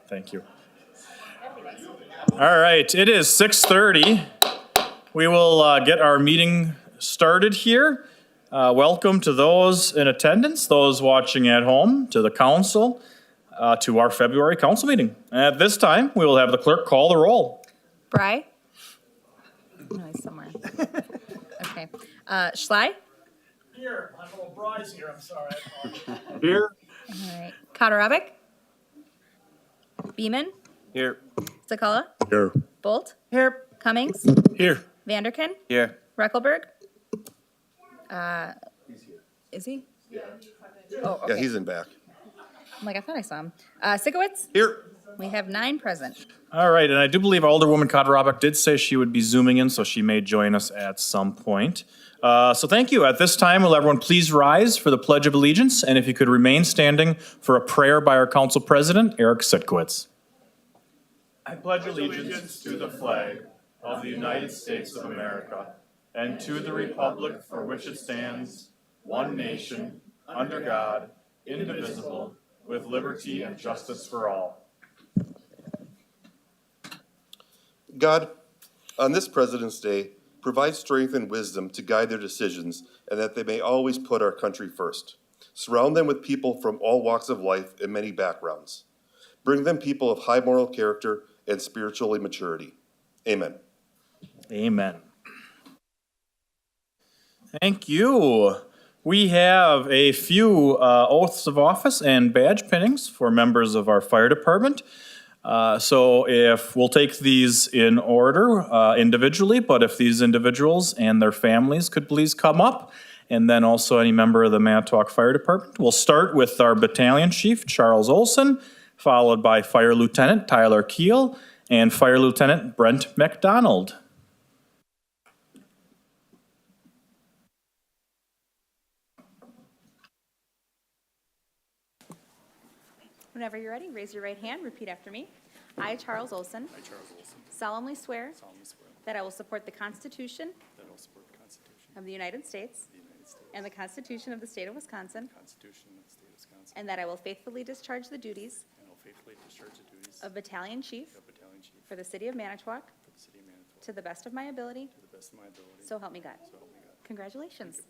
Thank you. All right, it is 6:30. We will get our meeting started here. Welcome to those in attendance, those watching at home, to the council, to our February council meeting. At this time, we will have the clerk call the roll. Bry? No, he's somewhere. Okay. Schley? Here, my little Bry's here, I'm sorry. Here. All right. Katarabik? Beeman? Here. Zakala? Here. Bolt? Here. Cummings? Here. Vanderkin? Here. Reckelberg? Is he? Oh, okay. Yeah, he's in back. I'm like, I thought I saw him. Sikowitz? Here. We have 9 present. All right, and I do believe Alderwoman Katarabik did say she would be zooming in, so she may join us at some point. So thank you. At this time, will everyone please rise for the Pledge of Allegiance, and if you could remain standing for a prayer by our Council President, Eric Sitkowitz. I pledge allegiance to the flag of the United States of America and to the republic for which it stands, one nation, under God, indivisible, with liberty and justice for all. God, on this President's Day, provide strength and wisdom to guide their decisions and that they may always put our country first. Surround them with people from all walks of life and many backgrounds. Bring them people of high moral character and spiritual maturity. Amen. Amen. Thank you. We have a few oaths of office and badge pinnings for members of our fire department. So if we'll take these in order individually, but if these individuals and their families could please come up, and then also any member of the Manitowoc Fire Department. We'll start with our battalion chief, Charles Olson, followed by Fire Lieutenant Tyler Keel and Fire Lieutenant Brent McDonald. Whenever you're ready, raise your right hand, repeat after me. I, Charles Olson. I, Charles Olson, Solemnly swear solemnly swear that I will support the Constitution that I will support the Constitution of the United States of the United States, and the Constitution of the State of Wisconsin, the Constitution of the State of Wisconsin, and that I will faithfully discharge the duties and will faithfully discharge the duties of Battalion Chief of Battalion Chief for the City of Manitowoc for the City of Manitowoc to the best of my ability, to the best of my ability. so help me God. So help me God. Congratulations.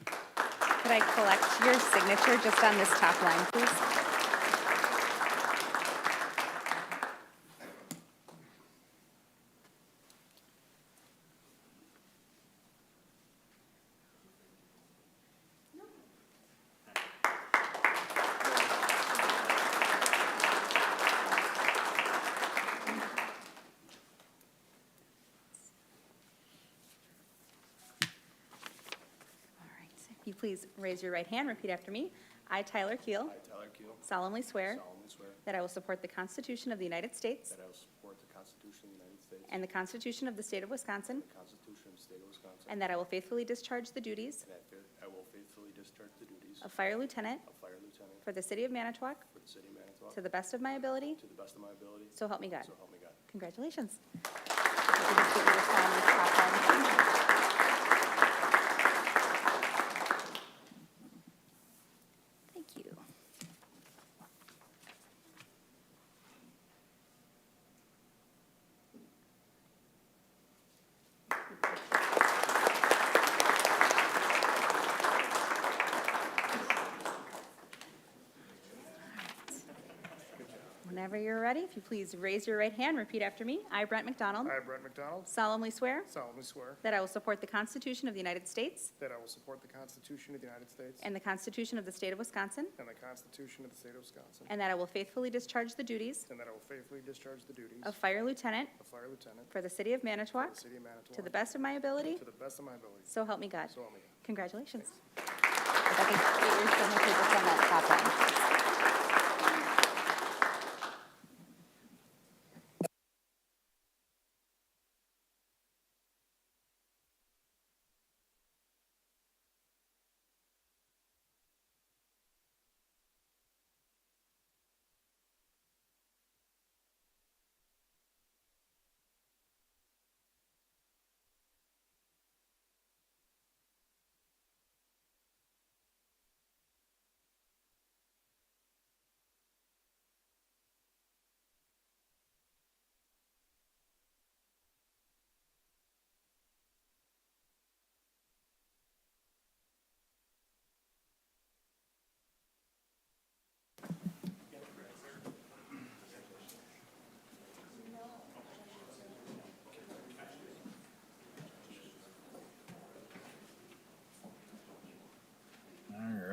Could I collect your signature just on this top line, please? If you please raise your right hand, repeat after me. I, Tyler Keel, I, Tyler Keel, solemnly swear solemnly swear that I will support the Constitution of the United States that I will support the Constitution of the United States and the Constitution of the State of Wisconsin, the Constitution of the State of Wisconsin, and that I will faithfully discharge the duties and that I will faithfully discharge the duties of Fire Lieutenant of Fire Lieutenant for the City of Manitowoc for the City of Manitowoc to the best of my ability, to the best of my ability. so help me God. So help me God. Congratulations. If you just get your sign on this top line. Thank you. Whenever you're ready, if you please raise your right hand, repeat after me. I, Brent McDonald, I, Brent McDonald, solemnly swear solemnly swear that I will support the Constitution of the United States that I will support the Constitution of the United States and the Constitution of the State of Wisconsin, and the Constitution of the State of Wisconsin, and that I will faithfully discharge the duties and that I will faithfully discharge the duties of Fire Lieutenant of Fire Lieutenant for the City of Manitowoc for the City of Manitowoc to the best of my ability, to the best of my ability. so help me God. So help me God. Congratulations. If I can get your signature just on that top line.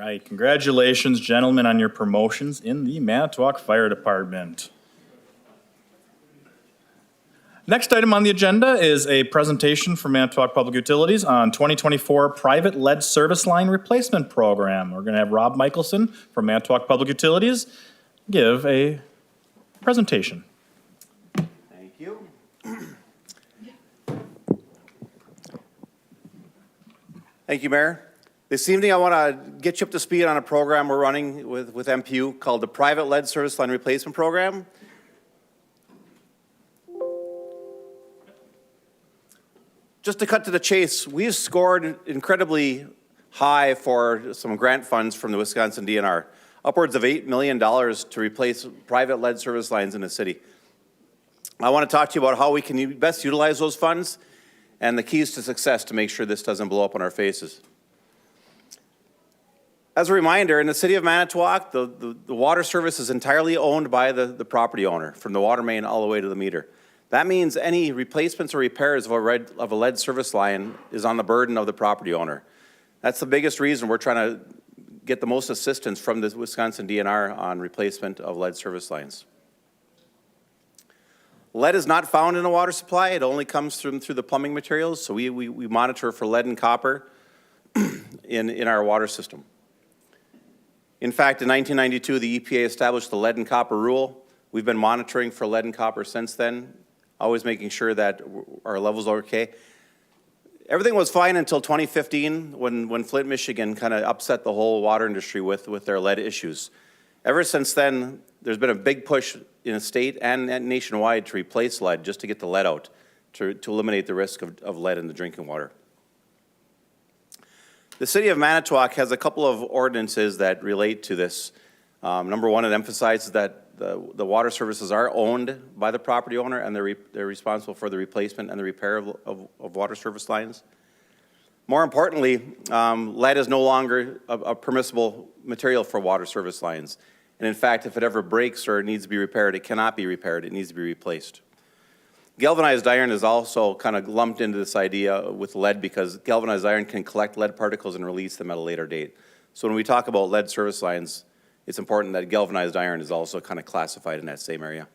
right, congratulations, gentlemen, on your promotions in the Manitowoc Fire Department. Next item on the agenda is a presentation from Manitowoc Public Utilities on 2024 Private Lead Service Line Replacement Program. We're going to have Rob Michelson from Manitowoc Public Utilities give a presentation. Thank you. Thank you, Mayor. This evening, I want to get you up to speed on a program we're running with MPU called the Private Lead Service Line Replacement Program. Just to cut to the chase, we've scored incredibly high for some grant funds from the Wisconsin DNR, upwards of $8 million to replace private lead service lines in the city. I want to talk to you about how we can best utilize those funds and the keys to success to make sure this doesn't blow up in our faces. As a reminder, in the city of Manitowoc, the water service is entirely owned by the property owner, from the water main all the way to the meter. That means any replacements or repairs of a lead service line is on the burden of the property owner. That's the biggest reason we're trying to get the most assistance from the Wisconsin DNR on replacement of lead service lines. Lead is not found in a water supply. It only comes through the plumbing materials, so we monitor for lead and copper in our water system. In fact, in 1992, the EPA established the lead and copper rule. We've been monitoring for lead and copper since then, always making sure that our levels are okay. Everything was fine until 2015 when Flint, Michigan kind of upset the whole water industry with their lead issues. Ever since then, there's been a big push in the state and nationwide to replace lead, just to get the lead out, to eliminate the risk of lead in the drinking water. The city of Manitowoc has a couple of ordinances that relate to this. Number one, it emphasizes that the water services are owned by the property owner, and they're responsible for the replacement and the repair of water service lines. More importantly, lead is no longer a permissible material for water service lines. And in fact, if it ever breaks or needs to be repaired, it cannot be repaired. It needs to be replaced. Galvanized iron is also kind of lumped into this idea with lead because galvanized iron can collect lead particles and release them at a later date. So when we talk about lead service lines, it's important that galvanized iron is also kind of classified in that same area.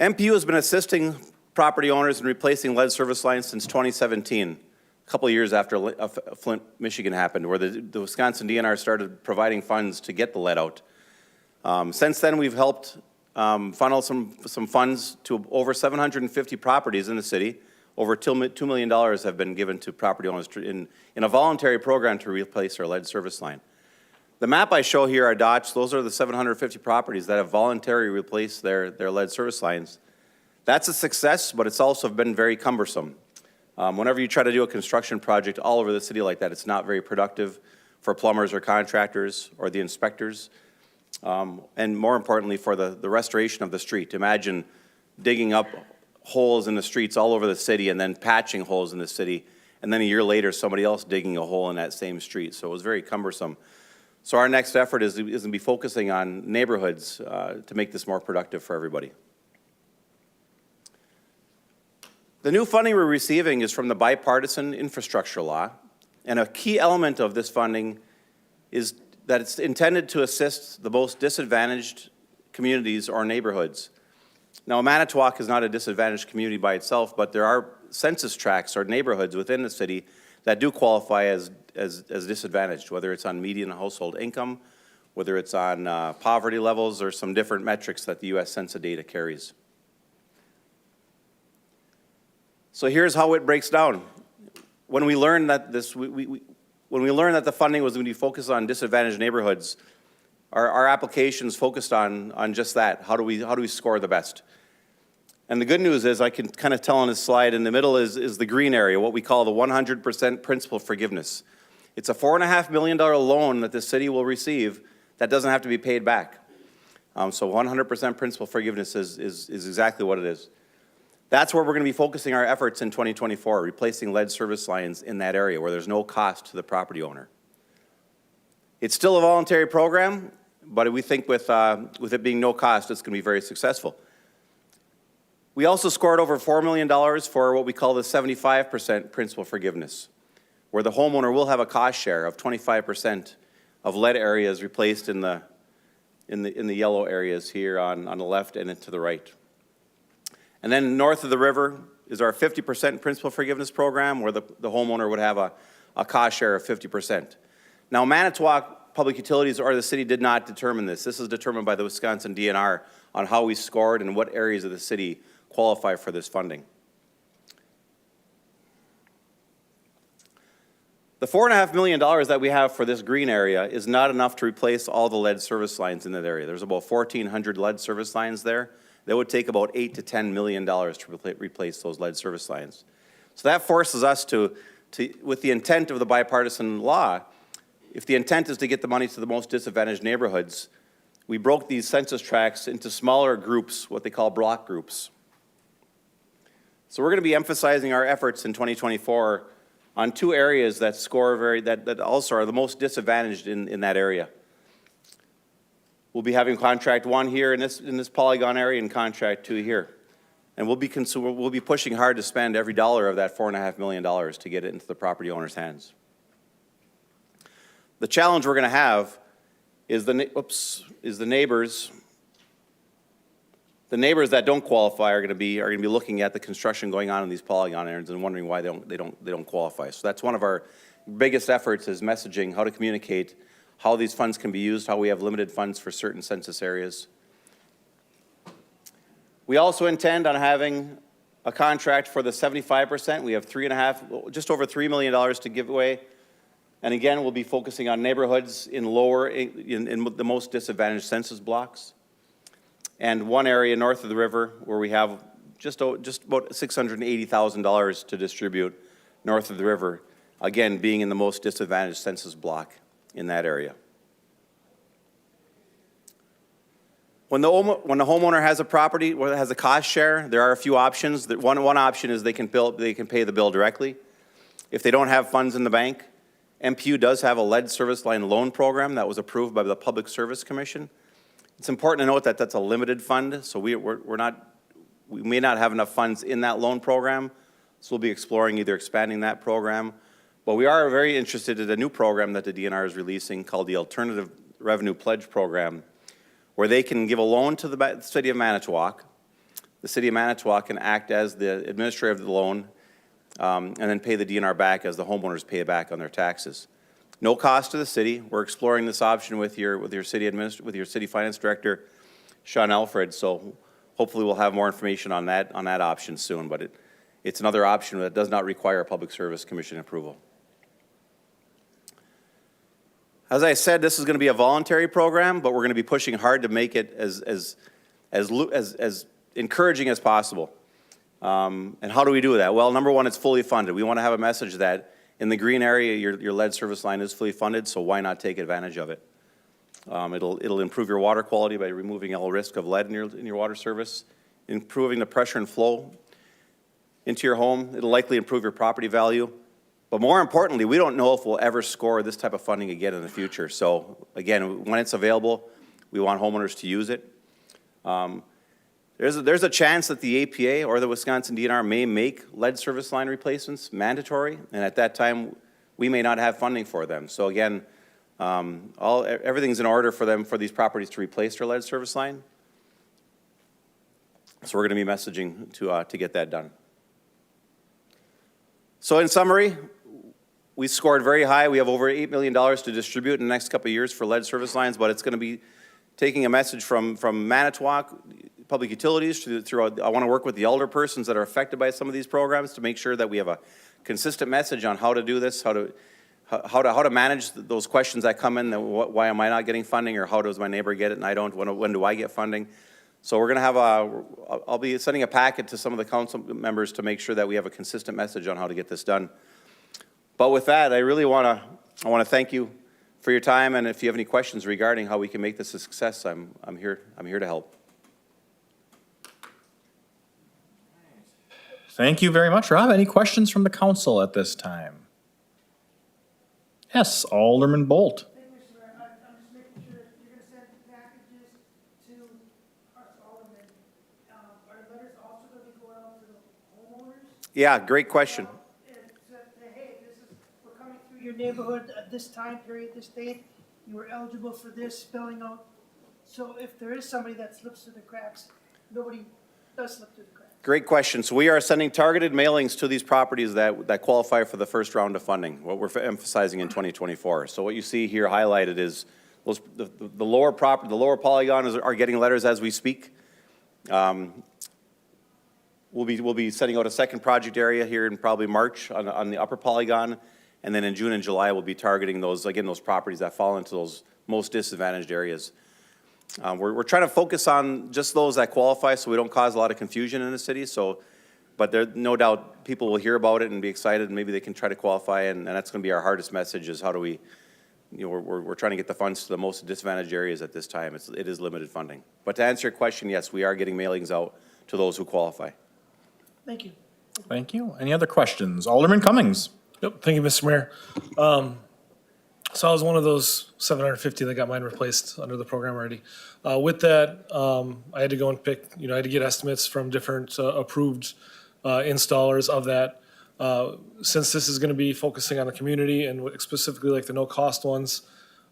MPU has been assisting property owners in replacing lead service lines since 2017, a couple of years after Flint, Michigan happened, where the Wisconsin DNR started providing funds to get the lead out. Since then, we've helped funnel some funds to over 750 properties in the city. Over $2 million have been given to property owners in a voluntary program to replace their lead service line. The map I show here are dots. Those are the 750 properties that have voluntarily replaced their lead service lines. That's a success, but it's also been very cumbersome. Whenever you try to do a construction project all over the city like that, it's not very productive for plumbers or contractors or the inspectors. And more importantly, for the restoration of the street. Imagine digging up holes in the streets all over the city and then patching holes in the city, and then a year later somebody else digging a hole in that same street. So it was very cumbersome. So our next effort is to be focusing on neighborhoods to make this more productive for everybody. The new funding we're receiving is from the bipartisan infrastructure law, and a key element of this funding is that it's intended to assist the most disadvantaged communities or neighborhoods. Now, Manitowoc is not a disadvantaged community by itself, but there are census tracts or neighborhoods within the city that do qualify as disadvantaged, whether it's on median household income, whether it's on poverty levels, or some different metrics that the U.S. Census data carries. So here's how it breaks down. When we learned that when we learned that the funding was going to be focused on disadvantaged neighborhoods, our applications focused on just that. How do we score the best? And the good news is, I can kind of tell on this slide, in the middle is the green area, what we call the 100% principal forgiveness. It's a $4.5 million loan that the city will receive that doesn't have to be paid back. So 100% principal forgiveness is exactly what it is. That's where we're going to be focusing our efforts in 2024, replacing lead service lines in that area where there's no cost to the property owner. It's still a voluntary program, but we think with it being no cost, it's going to be very successful. We also scored over $4 million for what we call the 75% principal forgiveness. where the homeowner will have a cost share of 25% of lead areas replaced in the yellow areas here on the left and to the right. And then north of the river is our 50% principal forgiveness program, where the homeowner would have a cost share of 50%. Now, Manitowoc Public Utilities or the city did not determine this. This is determined by the Wisconsin DNR on how we scored and what areas of the city qualify for this funding. The $4.5 million that we have for this green area is not enough to replace all the lead service lines in that area. There's about 1,400 lead service lines there. That would take about $8 to $10 million to replace those lead service lines. So that forces us to, with the intent of the bipartisan law, if the intent is to get the money to the most disadvantaged neighborhoods, we broke these census tracts into smaller groups, what they call block groups. So we're going to be emphasizing our efforts in 2024 on two areas that score that also are the most disadvantaged in that area. We'll be having contract 1 here in this polygon area and contract 2 here. And we'll be pushing hard to spend every dollar of that $4.5 million to get it into the property owner's hands. The challenge we're going to have is the neighbors. The neighbors that don't qualify are going to be looking at the construction going on in these polygon areas and wondering why they don't qualify. So that's one of our biggest efforts, is messaging, how to communicate how these funds can be used, how we have limited funds for certain census areas. We also intend on having a contract for the 75%. We have just over $3 million to give away. And again, we'll be focusing on neighborhoods in the most disadvantaged census blocks. And one area north of the river where we have just about $680,000 to distribute north of the river, again, being in the most disadvantaged census block in that area. When the homeowner has a property or has a cost share, there are a few options. One option is they can pay the bill directly. If they don't have funds in the bank, MPU does have a lead service line loan program that was approved by the Public Service Commission. It's important to note that that's a limited fund, so we may not have enough funds in that loan program, so we'll be exploring either expanding that program. But we are very interested in a new program that the DNR is releasing called the Alternative Revenue Pledge Program, where they can give a loan to the City of Manitowoc. The City of Manitowoc can act as the administrator of the loan and then pay the DNR back as the homeowners pay it back on their taxes. No cost to the city. We're exploring this option with your city finance director, Sean Alfred. So hopefully we'll have more information on that option soon. But it's another option that does not require Public Service Commission approval. As I said, this is going to be a voluntary program, but we're going to be pushing hard to make it as encouraging as possible. And how do we do that? Well, number one, it's fully funded. We want to have a message that in the green area, your lead service line is fully funded, so why not take advantage of it? It'll improve your water quality by removing all risk of lead in your water service, improving the pressure and flow into your home. It'll likely improve your property value. But more importantly, we don't know if we'll ever score this type of funding again in the future. So again, when it's available, we want homeowners to use it. There's a chance that the APA or the Wisconsin DNR may make lead service line replacements mandatory, and at that time, we may not have funding for them. So again, everything's in order for these properties to replace their lead service line. So we're going to be messaging to get that done. So in summary, we scored very high. We have over $8 million to distribute in the next couple of years for lead service lines, but it's going to be taking a message from Manitowoc Public Utilities I want to work with the elder persons that are affected by some of these programs to make sure that we have a consistent message on how to do this, how to manage those questions that come in, why am I not getting funding, or how does my neighbor get it and I don't, when do I get funding? So we're going to have I'll be sending a packet to some of the council members to make sure that we have a consistent message on how to get this done. But with that, I really want to thank you for your time, and if you have any questions regarding how we can make this a success, I'm here to help. Thank you very much, Rob. Any questions from the council at this time? Yes, Alderman Bolt. Thank you, sir. I'm just making sure you're going to send packages to us aldermen. Are the letters also going to be going out to the homeowners? Yeah, great question. And say, hey, we're neighborhood at this time period, this date, you were eligible for this, spelling out. So if there is somebody that slips through the cracks, nobody does slip through the cracks. Great question. So we are sending targeted mailings to these properties that qualify for the first round of funding, what we're emphasizing in 2024. So what you see here highlighted is the lower polygon are getting letters as we speak. We'll be sending out a second project area here in probably March on the upper polygon, and then in June and July we'll be targeting those properties that fall into those most disadvantaged areas. We're trying to focus on just those that qualify, so we don't cause a lot of confusion in the city. But there, no doubt, people will hear about it and be excited, and maybe they can try to qualify. And that's going to be our hardest message: is how do we, we're trying to get the funds to the most disadvantaged areas at this time. It is limited funding. But to answer your question, yes, we are getting mailings out to those who qualify. Thank you. Thank you. Any other questions? Alderman Cummings. Yep, thank you, Mr. Mayor. So I was one of those 750 that got mine replaced under the program already. With that, I had to go and pick, I had to get estimates from different approved installers of that. Since this is going to be focusing on the community and specifically like the no-cost ones,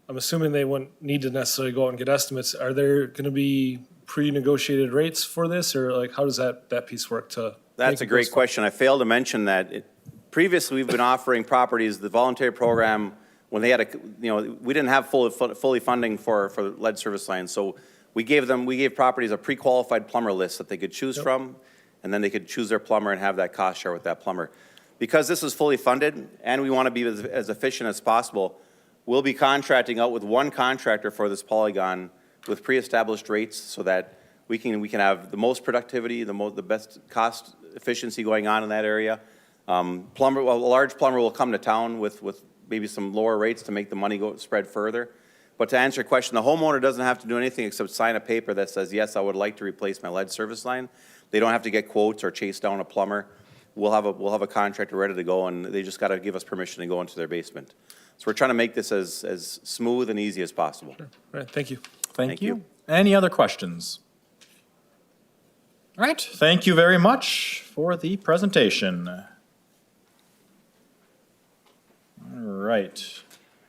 I'm assuming they wouldn't need to necessarily go out and get estimates. Are there going to be pre-negotiated rates for this, or like how does that piece work to? That's a great question. I failed to mention that previously we've been offering properties, the voluntary program, when they had we didn't have fully funding for lead service lines. So we gave properties a pre-qualified plumber list that they could choose from, and then they could choose their plumber and have that cost share with that plumber. Because this is fully funded and we want to be as efficient as possible, we'll be contracting out with one contractor for this polygon with pre-established rates so that we can have the most productivity, the best cost efficiency going on in that area. A large plumber will come to town with maybe some lower rates to make the money spread further. But to answer your question, the homeowner doesn't have to do anything except sign a paper that says, yes, I would like to replace my lead service line. They don't have to get quotes or chase down a plumber. We'll have a contractor ready to go, and they just got to give us permission to go into their basement. So we're trying to make this as smooth and easy as possible. All right, thank you. Thank you. Any other questions? All right. Thank you very much for the presentation. All right.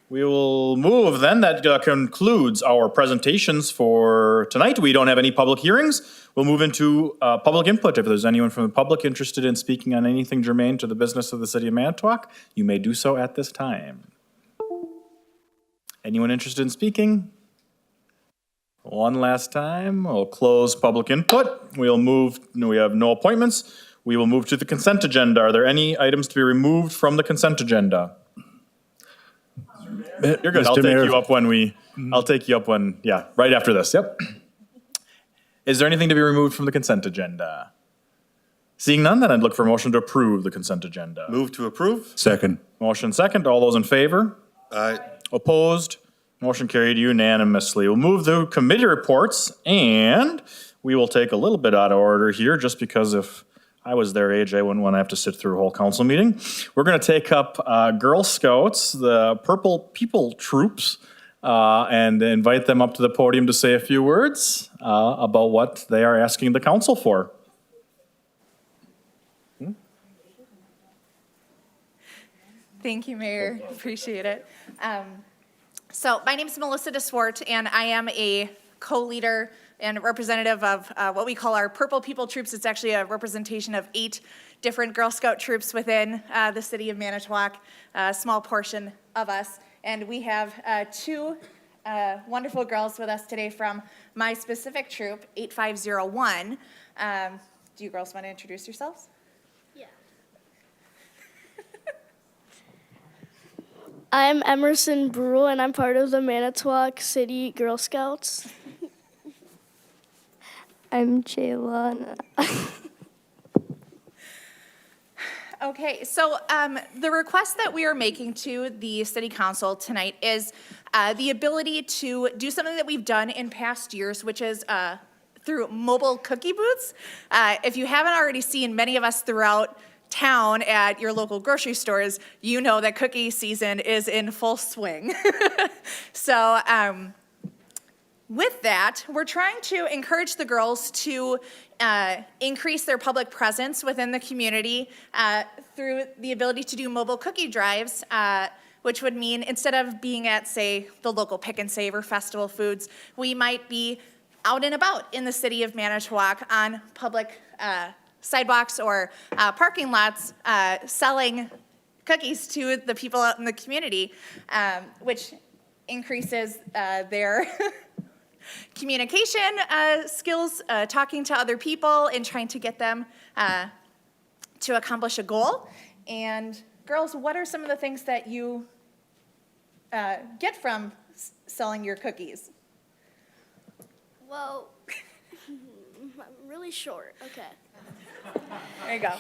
We will move then. That concludes our presentations for tonight. We don't have any public hearings. We'll move into public input. If there's anyone from the public interested in speaking on anything germane to the business of the city of Manitowoc, you may do so at this time. Anyone interested in speaking? One last time, we'll close public input. We have no appointments. We will move to the consent agenda. Are there any items to be removed from the consent agenda? You're good. I'll take you up when, right after this. Yep. Is there anything to be removed from the consent agenda? Seeing none, then I'd look for a motion to approve the consent agenda. Move to approve? Second. Motion second. All those in favor? Aye. Opposed? Motion carried unanimously. We'll move to committee reports, and we will take a little bit out of order here just because if I was their age, I wouldn't want to have to sit through a whole council meeting. We're going to take up Girl Scouts, the Purple People Troops, and invite them up to the podium to say a few words about what they are asking the council for. Thank you, Mayor. Appreciate it. So my name is Melissa DeSwart, and I am a co-leader and representative of what we call our Purple People Troops. It's actually a representation of 8 different Girl Scout troops within the city of Manitowoc, a small portion of us. And we have 2 wonderful girls with us today from my specific troop, 8501. Do you girls want to introduce yourselves? I'm Emerson Brule, and I'm part of the Manitowoc City Girl Scouts. I'm Jayla. Okay, so the request that we are making to the city council tonight is the ability to do something that we've done in past years, which is through mobile cookie booths. If you haven't already seen many of us throughout town at your local grocery stores, you know that cookie season is in full swing. So with that, we're trying to encourage the girls to increase their public presence within the community through the ability to do mobile cookie drives which would mean instead of being at, say, the local Pick and Save or Festival Foods, we might be out and about in the city of Manitowoc on public sidewalks or parking lots selling cookies to the people out in the community, which increases their communication skills, talking to other people and trying to get them to accomplish a goal. And girls, what are some of the things that you get from selling your cookies? Well, I'm really short. Okay. There you go.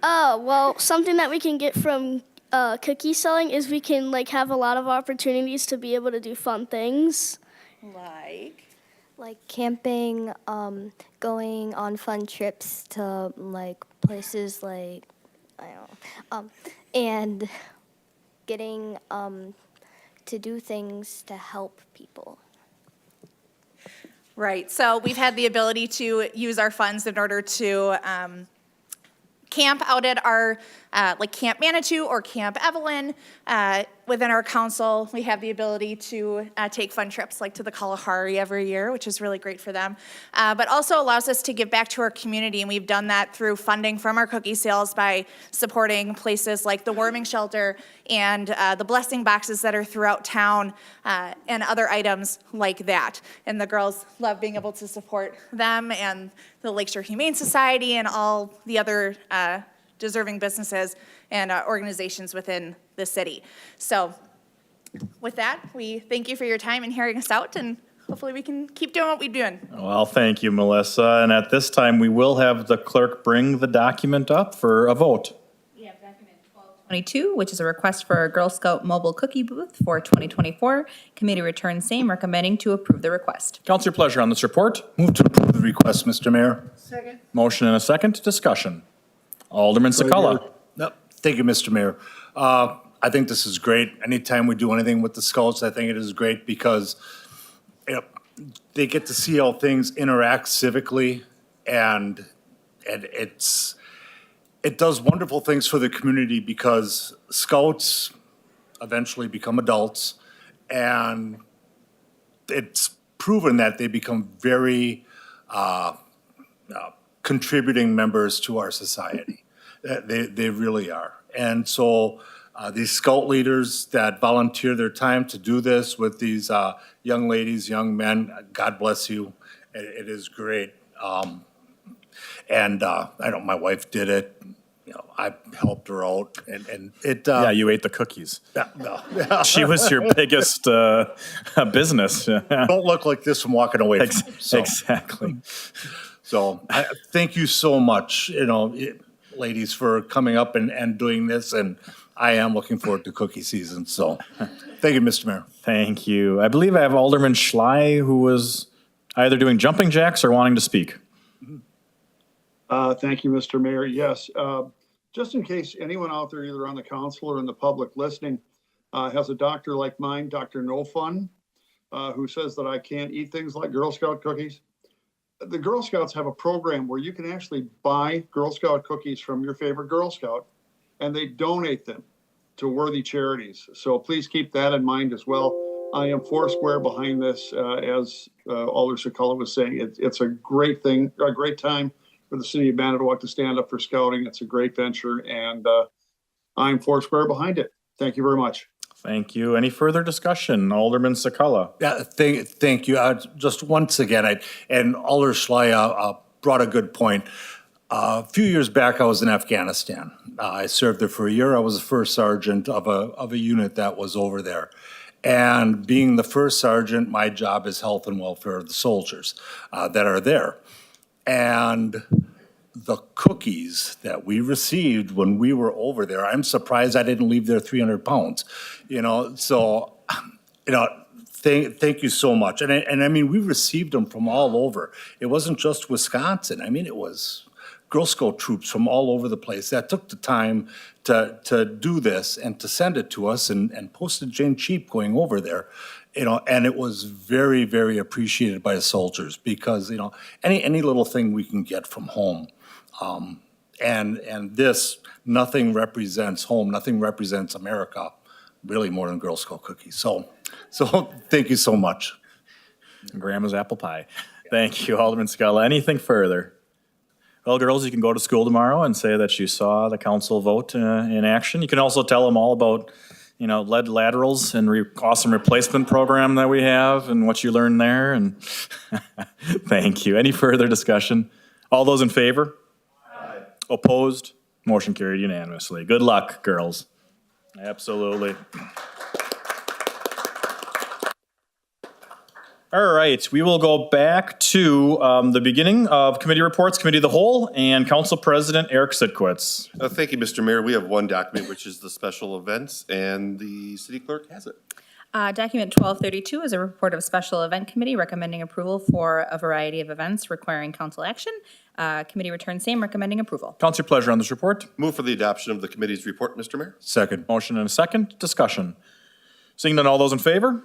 Well, something that we can get from cookie selling is we can like have a lot of opportunities to be able to do fun things. Like camping, going on fun trips to like places like I don't know, and getting to do things to help people. Right, so we've had the ability to use our funds in order to camp out at our, like Camp Manitou or Camp Evelyn. Within our council, we have the ability to take fun trips like to the Kalahari every year, which is really great for them. But also allows us to give back to our community, and we've done that through funding from our cookie sales by supporting places like the Warming Shelter and the blessing boxes that are throughout town and other items like that. And the girls love being able to support them and the Lakeshore Humane Society and all the other deserving businesses and organizations within the city. So with that, we thank you for your time and hearing us out, and hopefully we can keep doing what we're doing. Well, thank you, Melissa. And at this time, we will have the clerk bring the document up for a vote. We have document 1222, which is a request for a Girl Scout mobile cookie booth for 2024. Committee returns same, recommending to approve the request. Council, your pleasure on this report. Move to approve the request, Mr. Mayor. Second. Motion and a second. Discussion. Alderman Sakala. Yep. Thank you, Mr. Mayor. I think this is great. Anytime we do anything with the Scouts, I think it is great because they get to see how things interact civically, and it does wonderful things for the community because Scouts eventually become adults, and it's proven that they become very contributing members to our society. They really are. And so these Scout leaders that volunteer their time to do this with these young ladies, young men, God bless you. It is great. And I know my wife did it. You know, I helped her out, and it. Yeah, you ate the cookies. Yeah, no. She was your biggest business. Don't look like this from walking away from them, so. Exactly. So thank you so much, ladies, for coming up and doing this, and I am looking forward to cookie season. So thank you, Mr. Mayor. Thank you. I believe I have Alderman Schley, who was either doing jumping jacks or wanting to speak. Thank you, Mr. Mayor. Yes, just in case anyone out there, either on the council or in the public listening, has a doctor like mine, Dr. No Fun, who says that I can't eat things like Girl Scout cookies. The Girl Scouts have a program where you can actually buy Girl Scout cookies from your favorite Girl Scout, and they donate them to worthy charities. So please keep that in mind as well. I am foursquare behind this, as Alder Sakala was saying. It's a great thing, a great time for the city of Manitowoc to stand up for scouting. It's a great venture, and I'm foursquare behind it. Thank you very much. Thank you. Any further discussion? Alderman Sakala. Yeah, thank you. Just once again, and Alder Schley brought a good point. A few years back, I was in Afghanistan. I served there for a year. I was the first sergeant of a unit that was over there. And being the first sergeant, my job is health and welfare of the soldiers that are there. And the cookies that we received when we were over there, I'm surprised I didn't leave there 300 pounds, so, thank you so much. And I mean, we received them from all over. It wasn't just Wisconsin. I mean, it was Girl Scout troops from all over the place that took the time to do this and to send it to us and postage ain't cheap going over there. And it was very, very appreciated by the soldiers because, any little thing we can get from home. And this, nothing represents home, nothing represents America really more than Girl Scout cookies. So thank you so much. Grandma's apple pie. Thank you, Alderman Scala. Anything further? Well, girls, you can go to school tomorrow and say that you saw the council vote in action. You can also tell them all about, lead laterals and awesome replacement program that we have and what you learned there. And thank you. Any further discussion? All those in favor? Aye. Opposed? Motion carried unanimously. Good luck, girls. Absolutely. All right, we will go back to the beginning of committee reports, Committee of the Whole, and Council President Eric Sitkowitz. Thank you, Mr. Mayor. We have one document, which is the special events, and the city clerk has it. Document 1232 is a report of Special Event Committee recommending approval for a variety of events requiring council action. Committee returns same, recommending approval. Council, your pleasure on this report. Move for the adoption of the committee's report, Mr. Mayor. Second. Motion and a second. Discussion. Seeing none, all those in favor?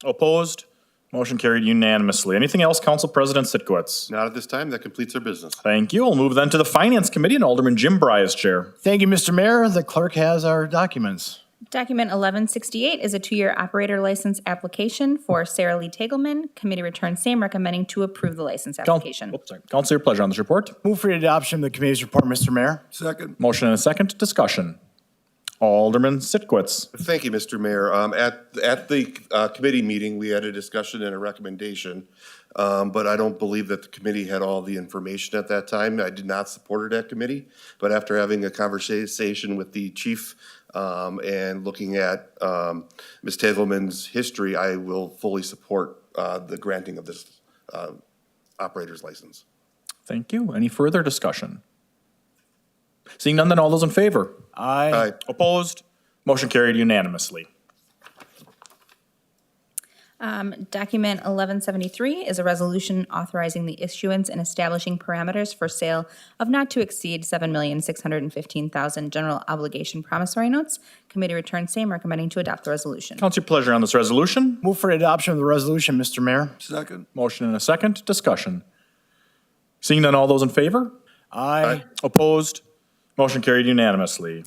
Opposed? Motion carried unanimously. Anything else, Council President Sitkowitz? Not at this time. That completes our business. Thank you. We'll move then to the Finance Committee, and Alderman Jim Bry is chair. Thank you, Mr. Mayor. The clerk has our documents. Document 1168 is a 2-year operator license application for Sarah Lee Tegelman. Committee returns same, recommending to approve the license application. Council, your pleasure on this report. Move for the adoption of the committee's report, Mr. Mayor. Second. Motion and a second. Discussion. Alderman Sitkowitz. Thank you, Mr. Mayor. At the committee meeting, we had a discussion and a recommendation, but I don't believe that the committee had all the information at that time. I did not support it at committee, but after having a conversation with the chief and looking at Ms. Tegelman's history, I will fully support the granting of this operator's license. Thank you. Any further discussion? Seeing none, then all those in favor? Aye. Opposed? Motion carried unanimously. Document 1173 is a resolution authorizing the issuance and establishing parameters for sale of not to exceed $7,615,000 general obligation promissory notes. Committee returns same, recommending to adopt the resolution. Council, your pleasure on this resolution. Move for the adoption of the resolution, Mr. Mayor. Second. Motion and a second. Discussion. Seeing none, all those in favor? Aye. Opposed? Motion carried unanimously.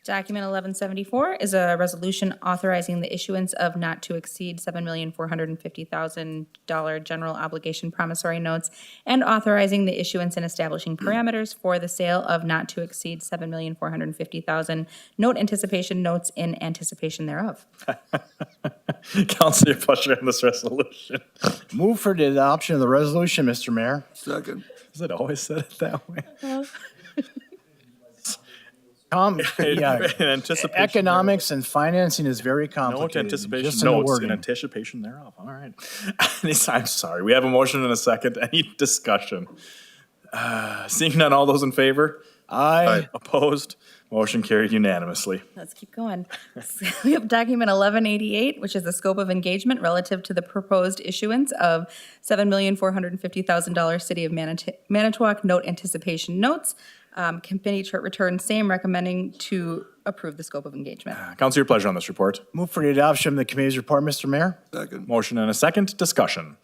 Document 1174 is a resolution authorizing the issuance of not to exceed $7,450,000 general obligation promissory notes and authorizing the issuance and establishing parameters for the sale of not to exceed $7,450,000 note anticipation notes in anticipation thereof. Council, your pleasure on this resolution. Move for the adoption of the resolution, Mr. Mayor. Second. Has it always said it that way? Yeah. In anticipation Economics and financing is very Note complicated. anticipation Just in the notes in wording. anticipation thereof. All right. I'm sorry. We have a motion and a second. Any discussion? Seeing none, all those in favor? Aye. Opposed? Motion carried unanimously. Let's keep going. We have document 1188, which is the scope of engagement relative to the proposed issuance of $7,450,000 City of Manitowoc note anticipation notes. Committee returns same, recommending to approve the scope of engagement. Council, your pleasure on this report. Move for the adoption of the committee's report, Mr. Mayor. Second. Motion and a second. Discussion.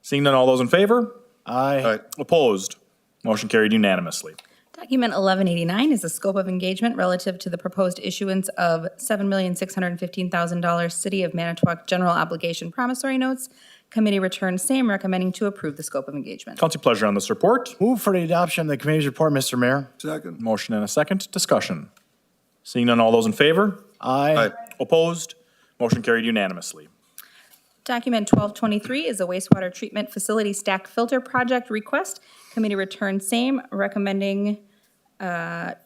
Seeing none, all those in favor? Aye. Opposed? Motion carried unanimously. Document 1189 is the scope of engagement relative to the proposed issuance of $7,615,000 City of Manitowoc general obligation promissory notes. Committee returns same, recommending to approve the scope of engagement. Council, your pleasure on this report. Move for the adoption of the committee's report, Mr. Mayor. Second. Motion and a second. Discussion. Seeing none, all those in favor? Aye. Opposed? Motion carried unanimously. Document 1223 is a wastewater treatment facility stack filter project request. Committee returns same, recommending approval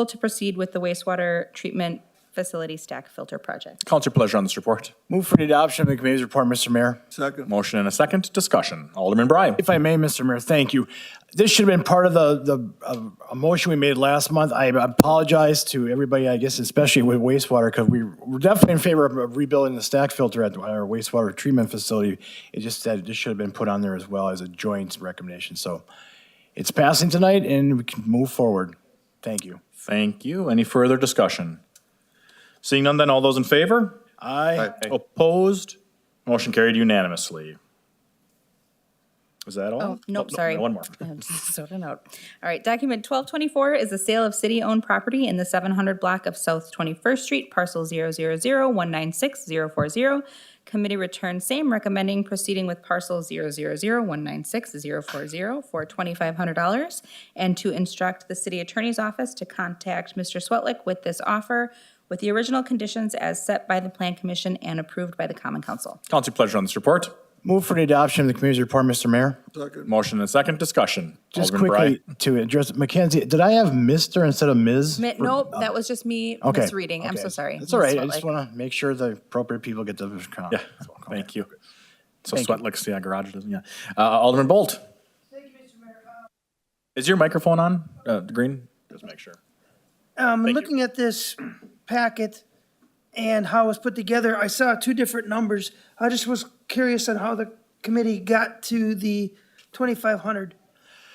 to proceed with the wastewater treatment facility stack filter project. Council, your pleasure on this report. Move for the adoption of the committee's report, Mr. Mayor. Second. Motion and a second. Discussion. Alderman Bry. If I may, Mr. Mayor, thank you. This should have been part of a motion we made last month. I apologize to everybody, I guess, especially with wastewater, because we're definitely in favor of rebuilding the stack filter at our wastewater treatment facility. It just said this should have been put on there as well as a joint recommendation. So it's passing tonight, and we can move forward. Thank you. Thank you. Any further discussion? Seeing none, then all those in favor? Aye. Opposed? Motion carried unanimously. Was that all? Oh, nope, sorry. One more. Sort it out. All right, document 1224 is the sale of city-owned property in the 700 block of South 21st Street, parcel 000196040. Committee returned same, recommending proceeding with parcel 000196040 for $2,500, and to instruct the city attorney's office to contact Mr. Swetlick with this offer, with the original conditions as set by the Plan Commission and approved by the Common Council. Council pleasure on this report. Move for the adoption of the committee's report, Mr. Mayor. Motion and a second. Discussion. Just Alderman quickly Bry. to address, Mackenzie, did I have Mr. instead of Ms.? Nope, that was just me Okay. misreading. I'm okay. so sorry. It's all right. I Ms. just Swetlick. want to make sure the appropriate people get the count. Yeah, thank you. So Thank you. Sweatlick's, yeah, garage doesn't, yeah. Alderman Bolt. Thank you, Mr. Mayor. Is your microphone on, Green? Just make sure. Looking at this packet and how it was put together, I saw two different numbers. I just was curious on how the committee got to the 2,500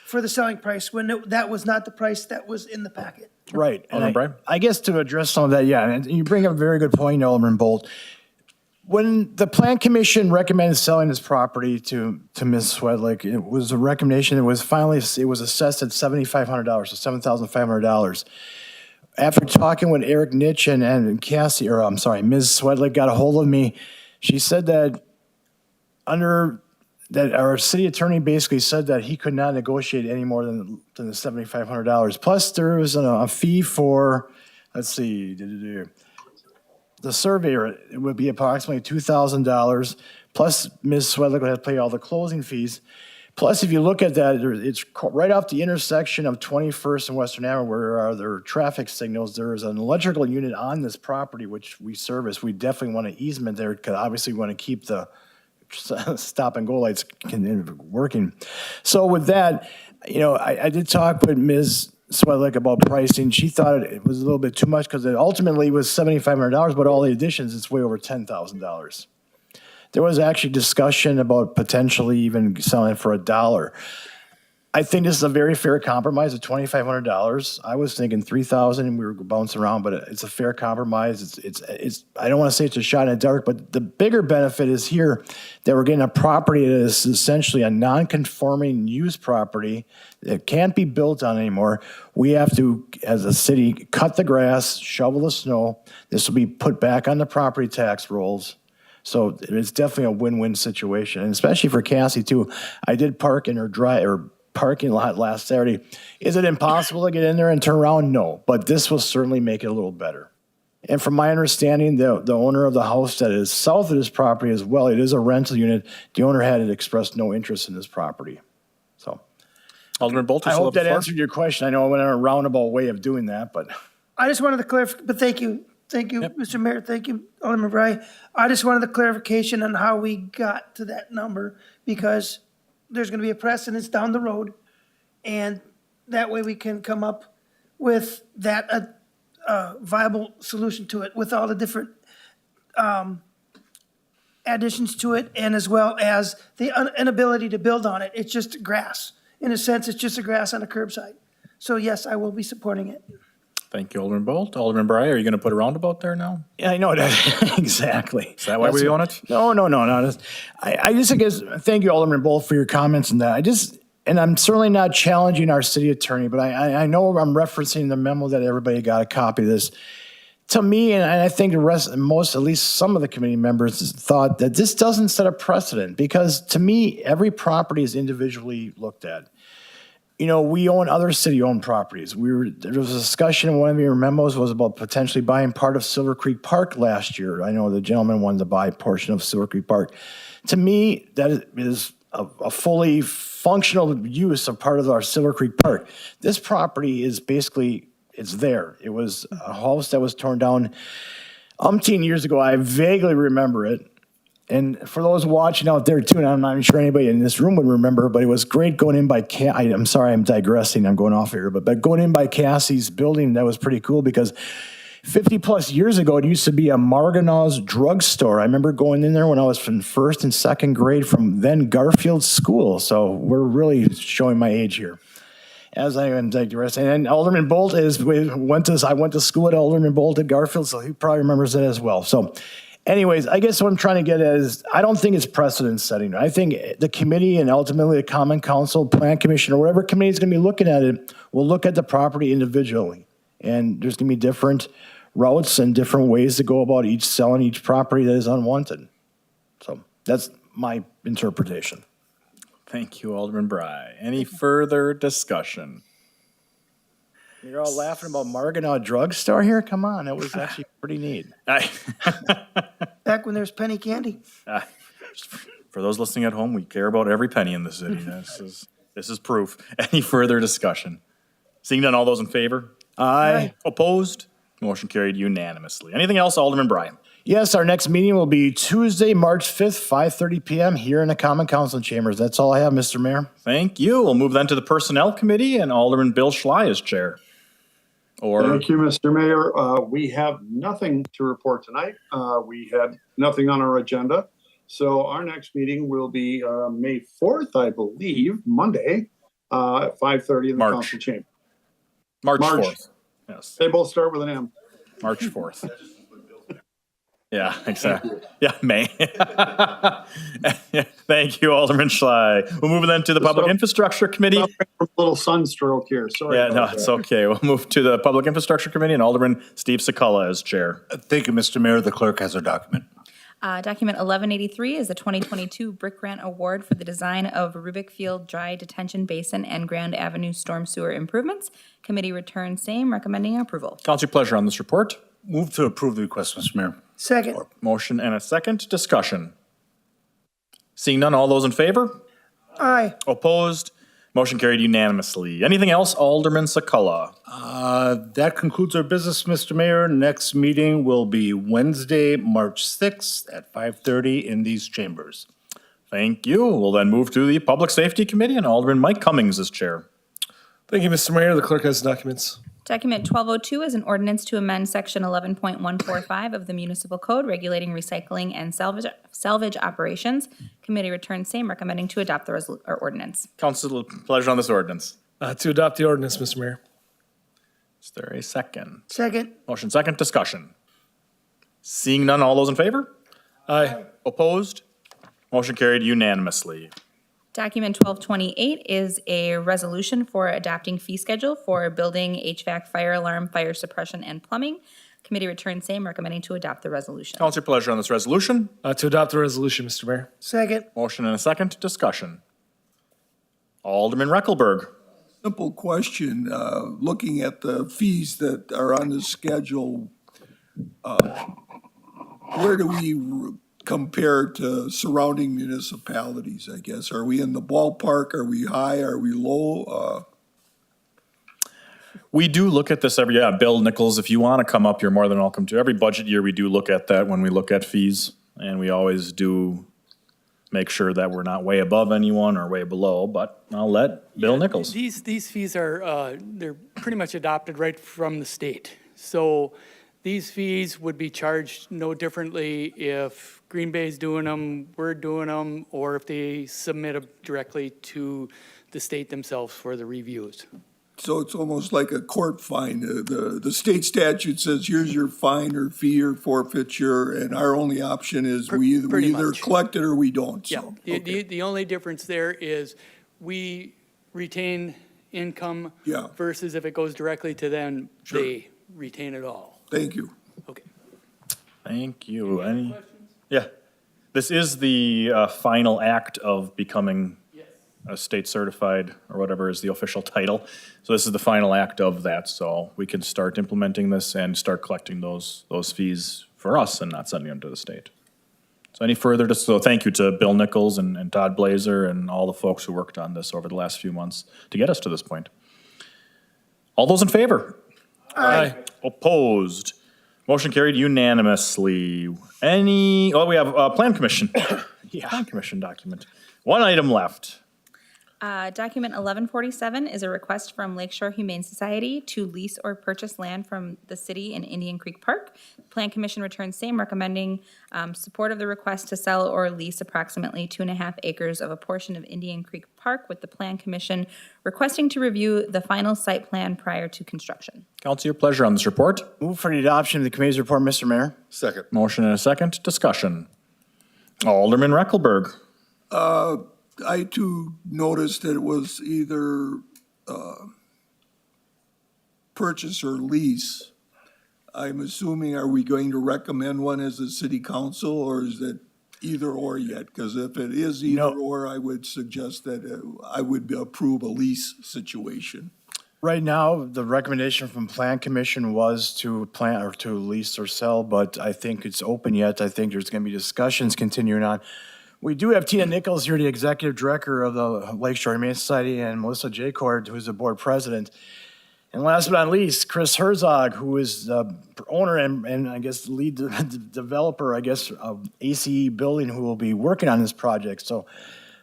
for the selling price when that was not the price that was in the packet. Right. And Alderman Bry? I guess to address some of that, yeah, and you bring up a very good point, Alderman Bolt. When the Plan Commission recommended selling this property to Ms. Swedlick, it was a recommendation, it was assessed at $7,500, so $7,500. After talking with Eric Nitch and Cassie, or I'm sorry, Ms. Swedlick got a hold of me, she said that our city attorney basically said that he could not negotiate any more than the $7,500. Plus, there was a fee for, let's see, the surveyor. It would be approximately $2,000. Plus, Ms. Swedlick would have to pay all the closing fees. Plus, if you look at that, it's right off the intersection of 21st and Western Avenue where there are traffic signals. There is an electrical unit on this property which we service. We definitely want an easement there because obviously we want to keep the stop and go lights working. So with that, I did talk with Ms. Swedlick about pricing. She thought it was a little bit too much because it ultimately was $7,500, but all the additions, it's way over $10,000. There was actually discussion about potentially even selling it for $1. I think this is a very fair compromise at $2,500. I was thinking $3,000 and we were bouncing around, but it's a fair compromise. It's I don't want to say it's a shot in the dark, but the bigger benefit is here that we're getting a property that is essentially a non-conforming use property that can't be built on anymore. We have to, as a city, cut the grass, shovel the snow. This will be put back on the property tax rolls. So it's definitely a win-win situation, and especially for Cassie too. I did park in her parking lot last Saturday. Is it impossible to get in there and turn around? No, but this will certainly make it a little better. And from my understanding, the owner of the house that is south of this property as well, it is a rental unit. The owner had expressed no interest in this property. So Alderman Bolt. I hope that answered your question. I know I went on a roundabout way of doing that, but. I just wanted to clarify, but thank you. Thank you, Mr. Mayor. Thank you, Alderman Bry. I just wanted the clarification on how we got to that number because there's going to be a precedence down the road. And that way we can come up with that viable solution to it with all the different additions to it and as well as the inability to build on it. It's just grass. In a sense, it's just a grass on a curbside. So yes, I will be supporting it. Thank you, Alderman Bolt. Alderman Bry, are you going to put a roundabout there now? Yeah, I know that. Exactly. Is that why we own it? No. I guess, thank you, Alderman Bolt, for your comments on that. And I'm certainly not challenging our city attorney, but I know I'm referencing the memo that everybody got a copy of this. To me, and I think the rest, at least some of the committee members thought that this doesn't set a precedent because to me, every property is individually looked at. We own other city-owned properties. There was a discussion in one of your memos was about potentially buying part of Silver Creek Park last year. I know the gentleman wanted to buy a portion of Silver Creek Park. To me, that is a fully functional use of part of our Silver Creek Park. This property is basically, it's there. It was a house that was torn down umpteen years ago. I vaguely remember it. And for those watching out there too, and I'm not sure anybody in this room would remember, but it was great going in by I'm sorry, I'm digressing. I'm going off here, but going in by Cassie's building, that was pretty cool because 50 plus years ago, it used to be a Marganaw's drugstore. I remember going in there when I was in first and second grade from then Garfield School. So we're really showing my age here. As I am digressing. And Alderman Bolt I went to school at Alderman Bolt at Garfield, so he probably remembers it as well. So Anyways, I guess what I'm trying to get at is, I don't think it's precedent setting. I think the committee and ultimately the common council, plan commission, or whatever committee is going to be looking at it, will look at the property individually. And there's going to be different routes and different ways to go about selling each property that is unwanted. So that's my interpretation. Thank you, Alderman Bry. Any further discussion? You're all laughing about Marginaw Drugstore here? Come on, that was actually pretty neat. Back when there's penny candy. For those listening at home, we care about every penny in the city. This is proof. Any further discussion? Seeing none, all those in favor? Aye. Opposed? Motion carried unanimously. Anything else, Alderman Bryan? Yes, our next meeting will be Tuesday, March 5th, 5:30 PM here in the Common Council chambers. That's all I have, Mr. Mayor. Thank you. We'll move then to the Personnel Committee and Alderman Bill Schley as chair. Thank you, Mr. Mayor. We have nothing to report tonight. We had nothing on our agenda. So our next meeting will be May 4th, I believe, Monday, at 5:30 in the March. council chamber. March March. 4th. Yes, They both start with an M. March 4th. Yeah, exactly. Yeah, May. Thank you, Alderman Schley. We'll move then to the Public Infrastructure Committee. A little sunstroke here, sorry. Yeah, no, about it's that. okay. We'll move to the Public Infrastructure Committee and Alderman Steve Sakala as chair. Thank you, Mr. Mayor. The clerk has our document. Document 1183 is the 2022 Brick Grant Award for the design of Rubik Field Dry Detention Basin and Grand Avenue Storm Sewer Improvements. Committee returns same, recommending approval. Council pleasure on this report. Move to approve the request, Mr. Mayor. Second. Motion and a second. Discussion. Seeing none, all those in favor? Aye. Opposed? Motion carried unanimously. Anything else, Alderman Sakala? That concludes our business, Mr. Mayor. Next meeting will be Wednesday, March 6th at 5:30 in these chambers. Thank you. We'll then move to the Public Safety Committee and Alderman Mike Cummings as chair. Thank you, Mr. Mayor. The clerk has documents. Document 1202 is an ordinance to amend section 11.145 of the Municipal Code regulating recycling and salvage operations. Committee returns same, recommending to adopt the ordinance. Council pleasure on this ordinance. To adopt the ordinance, Mr. Mayor. Is there a second? Second. Motion second. Discussion. Seeing none, all those in favor? Aye. Opposed? Motion carried unanimously. Document 1228 is a resolution for adopting fee schedule for building, HVAC, fire alarm, fire suppression, and plumbing. Committee returns same, recommending to adopt the resolution. Council pleasure on this resolution. To adopt the resolution, Mr. Mayor. Second. Motion and a second. Discussion. Alderman Reckelberg. Simple question, looking at the fees that are on the schedule, where do we compare to surrounding municipalities, I guess? Are we in the ballpark? Are we high? Are we low? We do look at this every, Bill Nichols, if you want to come up, you're more than welcome to. Every budget year, we do look at that when we look at fees, and we always do make sure that we're not way above anyone or way below, but I'll let Bill Nichols. These fees are, they're pretty much adopted right from the state. So these fees would be charged no differently if Green Bay's doing them, we're doing them, or if they submit them directly to the state themselves for the reviews. So it's almost like a court fine. The state statute says, here's your fine or fee or forfeiture, and our only option is we either collect it or we don't, so. Yeah, the only difference there is we retain income versus if it goes directly to them, they retain it all. Thank you. Okay. Thank you. Any questions? Yeah. This is the final act of becoming a state certified, or whatever is the official title. So this is the final act of that, so we can start implementing this and start collecting those fees for us and not sending them to the state. So any further, so thank you to Bill Nichols and Todd Blazer and all the folks who worked on this over the last few months to get us to this point. All those in favor? Aye. Opposed? Motion carried unanimously. We have Plan Commission. Plan Commission document. One item left. Document 1147 is a request from Lakeshore Humane Society to lease or purchase land from the city in Indian Creek Park. Plan Commission returns same, recommending support of the request to sell or lease approximately 2.5 acres of a portion of Indian Creek Park, with the Plan Commission requesting to review the final site plan prior to construction. Council, your pleasure on this report. Move for the adoption of the committee's report, Mr. Mayor. Second. Motion and a second. Discussion. Alderman Reckelberg. I too noticed that it was either purchase or lease. I'm assuming, are we going to recommend one as a city council, or is it either or yet? Because if it is either or, I would suggest that I would approve a lease situation. Right now, the recommendation from Plan Commission was to plan or to lease or sell, but I think it's open yet. I think there's going to be discussions continuing on. We do have Tina Nichols here, the executive director of the Lakeshore Humane Society, and Melissa Jacord, who's the board president. And last but not least, Chris Herzog, who is the owner and I guess the lead developer, I guess, of ACE Building, who will be working on this project. So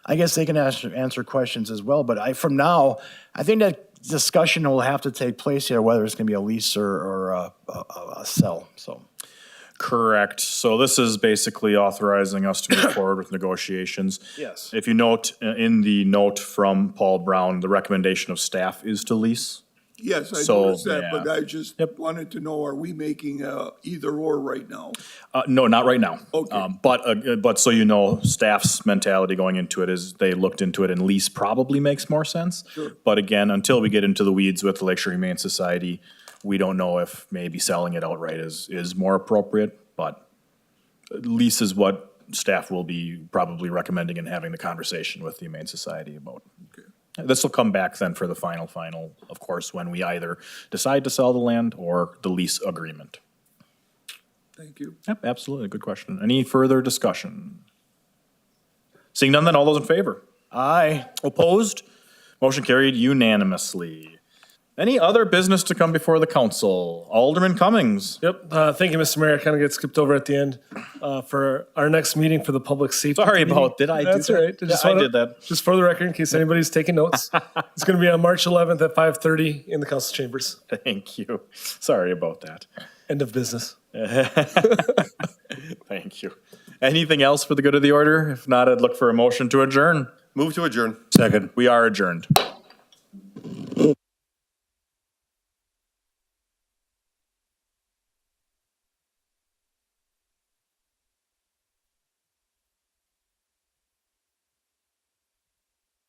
I guess they can answer questions as well. But from now, I think that discussion will have to take place here, whether it's going to be a lease or a sell. So. Correct. So this is basically authorizing us to move forward with negotiations. Yes. If you note in the note from Paul Brown, the recommendation of staff is to lease. Yes, I So, noticed that, yeah. but I just wanted to know, are we making either or right now? No, not right now. Okay. But so you know, staff's mentality going into it is they looked into it and lease probably makes more sense. Sure. But again, until we get into the weeds with the Lakeshore Humane Society, we don't know if maybe selling it outright is more appropriate, but lease is what staff will be probably recommending and having the conversation with the Humane Society about. Okay. This will come back then for the final, of course, when we either decide to sell the land or the lease agreement. Thank you. Yep, absolutely. Good question. Any further discussion? Seeing none, then all those in favor? Aye. Opposed? Motion carried unanimously. Any other business to come before the council? Alderman Cummings. Yep, thank you, Mr. Mayor. I kind of get skipped over at the end for our next meeting for the public safety. Sorry committee. about, did I do That's that? all right. Yeah, I did that. Just for the record, in case anybody's taking notes. It's going to be on March 11th at 5:30 in the council chambers. Thank you. Sorry about that. End of business. Thank you. Anything else for the good of the order? If not, I'd look for a motion to adjourn. Move to adjourn. Second. We are adjourned.